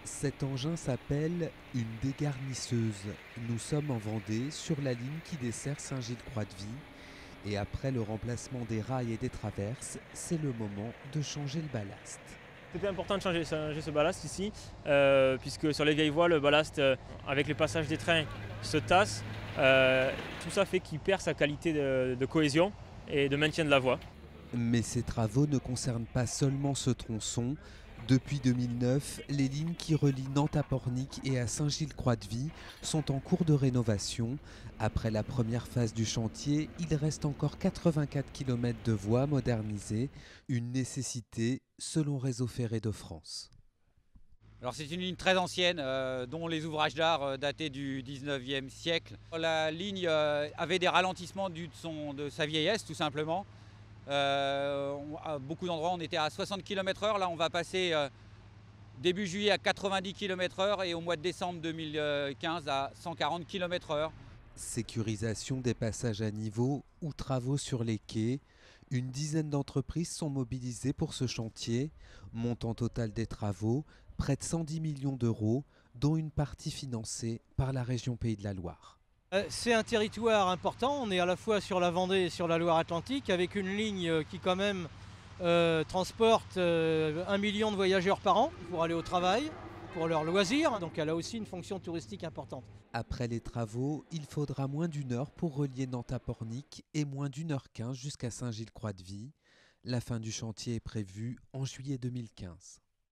Cet engin s'appelle une dégarnisseuse. Nous sommes en Vendée, sur la ligne qui dessert Saint-Gilles-Croix-de-Vie. Et après le remplacement des rails et des traverses, c'est le moment de changer le ballast. C'était important de changer ce ballast ici, puisque sur les vieilles voies, le ballast, avec le passage des trains, se tasse. Tout ça fait qu'il perd sa qualité de cohésion et de maintien de la voie. Mais ces travaux ne concernent pas seulement ce tronçon. Depuis 2009, les lignes qui relient Nantes à Pornic et à Saint-Gilles-Croix-de-Vie sont en cours de rénovation. Après la première phase du chantier, il reste encore 84 km de voies modernisées, une nécessité selon Réseau Ferré de France. Alors c'est une ligne très ancienne dont les ouvrages d'art dataient du 19e siècle. La ligne avait des ralentissements dus de sa vieillesse tout simplement. À beaucoup d'endroits on était à 60 km/h, là on va passer début juillet à 90 km/h et au mois de décembre 2015 à 140 km/h. Sécurisation des passages à niveau ou travaux sur les quais. Une dizaine d'entreprises sont mobilisées pour ce chantier. Montant total des travaux, près de 110 millions d'euros, dont une partie financée par la région Pays de la Loire. C'est un territoire important, on est à la fois sur la Vendée et sur la Loire-Atlantique, avec une ligne qui quand même transporte 1 million de voyageurs par an pour aller au travail, pour leurs loisirs, donc elle a aussi une fonction touristique importante. Après les travaux, il faudra moins d'une heure pour relier Nantes à Pornic et moins d'1 h 15 jusqu'à Saint-Gilles-Croix-de-Vie. La fin du chantier est prévue en juillet 2015.